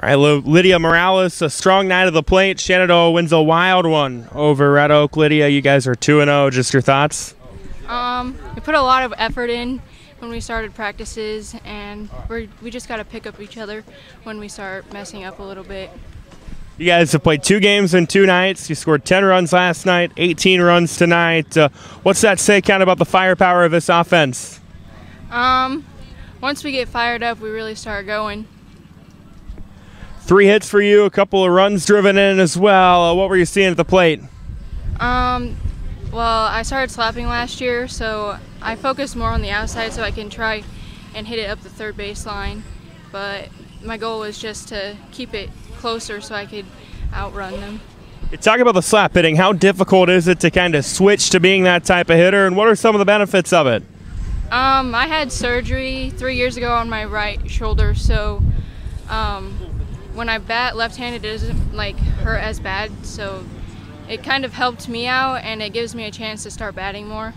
All right, Lydia Morales, a strong night of the plate. Shenandoah wins a wild one over Red Oak. Lydia, you guys are 2-0. Just your thoughts? We put a lot of effort in when we started practices, and we just got to pick up each other when we start messing up a little bit. You guys have played 2 games in 2 nights. You scored 10 runs last night, 18 runs tonight. What's that say kind of about the firepower of this offense? Once we get fired up, we really start going. 3 hits for you, a couple of runs driven in as well. What were you seeing at the plate? Well, I started slapping last year, so I focused more on the outside so I can try and hit it up the third baseline. But my goal was just to keep it closer so I could outrun them. You talk about the slap hitting. How difficult is it to kind of switch to being that type of hitter, and what are some of the benefits of it? I had surgery 3 years ago on my right shoulder, so when I bat left-handed, it doesn't hurt as bad, so it kind of helped me out, and it gives me a chance to start batting more.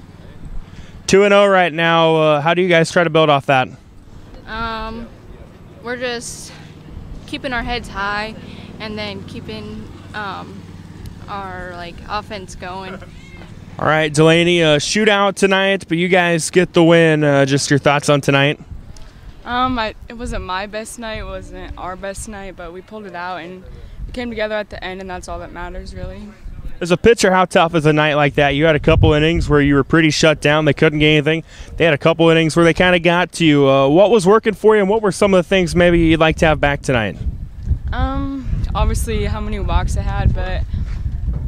2-0 right now. How do you guys try to build off that? We're just keeping our heads high and then keeping our offense going. All right, Delaney, a shootout tonight, but you guys get the win. Just your thoughts on tonight? It wasn't my best night, it wasn't our best night, but we pulled it out and we came together at the end, and that's all that matters, really. As a pitcher, how tough is a night like that? You had a couple innings where you were pretty shut down. They couldn't get anything. They had a couple innings where they kind of got to you. What was working for you, and what were some of the things maybe you'd like to have back tonight? Obviously how many walks I had, but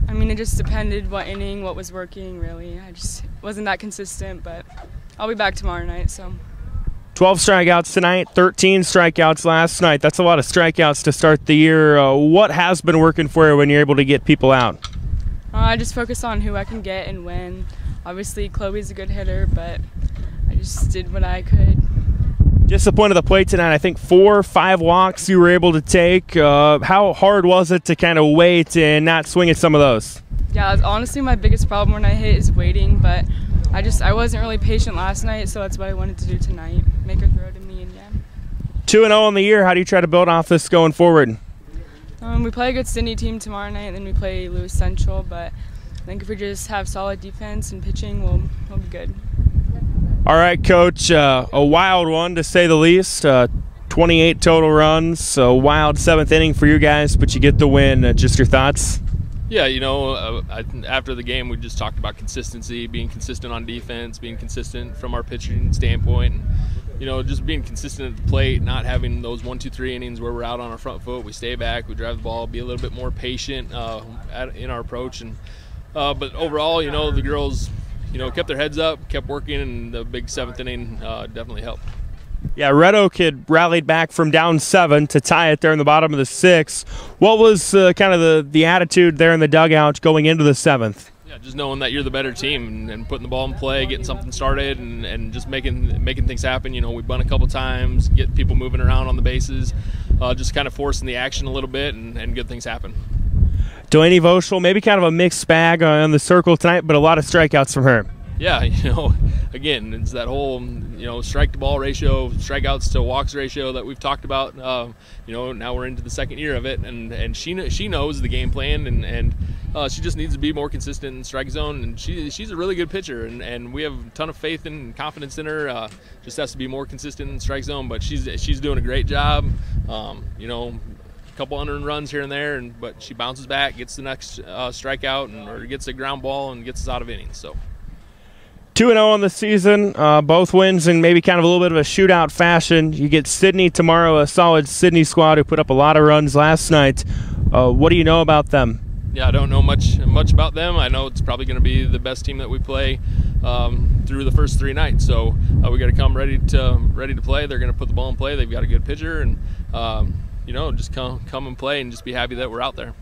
I mean, it just depended what inning, what was working, really. I just wasn't that consistent, but I'll be back tomorrow night, so. 12 strikeouts tonight, 13 strikeouts last night. That's a lot of strikeouts to start the year. What has been working for you when you're able to get people out? I just focus on who I can get and when. Obviously, Chloe's a good hitter, but I just did what I could. Just the point of the plate tonight, I think 4 or 5 walks you were able to take. How hard was it to kind of wait and not swing at some of those? Yeah, honestly my biggest problem when I hit is waiting, but I wasn't really patient last night, so that's what I wanted to do tonight, make her throw to me, and yeah. 2-0 in the year. How do you try to build off this going forward? We play a good Sydney team tomorrow night, and then we play Lewis Central, but I think if we just have solid defense and pitching, we'll be good. All right, Coach, a wild one to say the least. 28 total runs, a wild 7th inning for you guys, but you get the win. Just your thoughts? Yeah, after the game, we just talked about consistency, being consistent on defense, being consistent from our pitching standpoint. Just being consistent at the plate, not having those 1, 2, 3 innings where we're out on our front foot. We stay back, we drive the ball, be a little bit more patient in our approach. But overall, the girls, kept their heads up, kept working, and the big 7th inning definitely helped. Yeah, Red Oak had rallied back from down 7 to tie it there in the bottom of the 6th. What was kind of the attitude there in the dugout going into the 7th? Yeah, just knowing that you're the better team and putting the ball in play, getting something started, and just making things happen. We bunt a couple times, get people moving around on the bases, just kind of forcing the action a little bit and good things happen. Delaney Voschel, maybe kind of a mixed bag on the circle tonight, but a lot of strikeouts from her. Yeah, again, it's that whole, strike to ball ratio, strikeouts to walks ratio that we've talked about. Now we're into the 2nd year of it, and she knows the game plan, and she just needs to be more consistent in strike zone. And she's a really good pitcher, and we have a ton of faith and confidence in her. Just has to be more consistent in strike zone, but she's doing a great job. A couple unearned runs here and there, but she bounces back, gets the next strikeout, or gets a ground ball and gets us out of innings. So. 2-0 on the season, both wins in maybe kind of a little bit of a shootout fashion. You get Sydney tomorrow, a solid Sydney squad who put up a lot of runs last night. What do you know about them? Yeah, I don't know much about them. I know it's probably going to be the best team that we play through the first 3 nights. So we got to come ready to play. They're going to put the ball in play. They've got a good pitcher, and just come and play and just be happy that we're out there.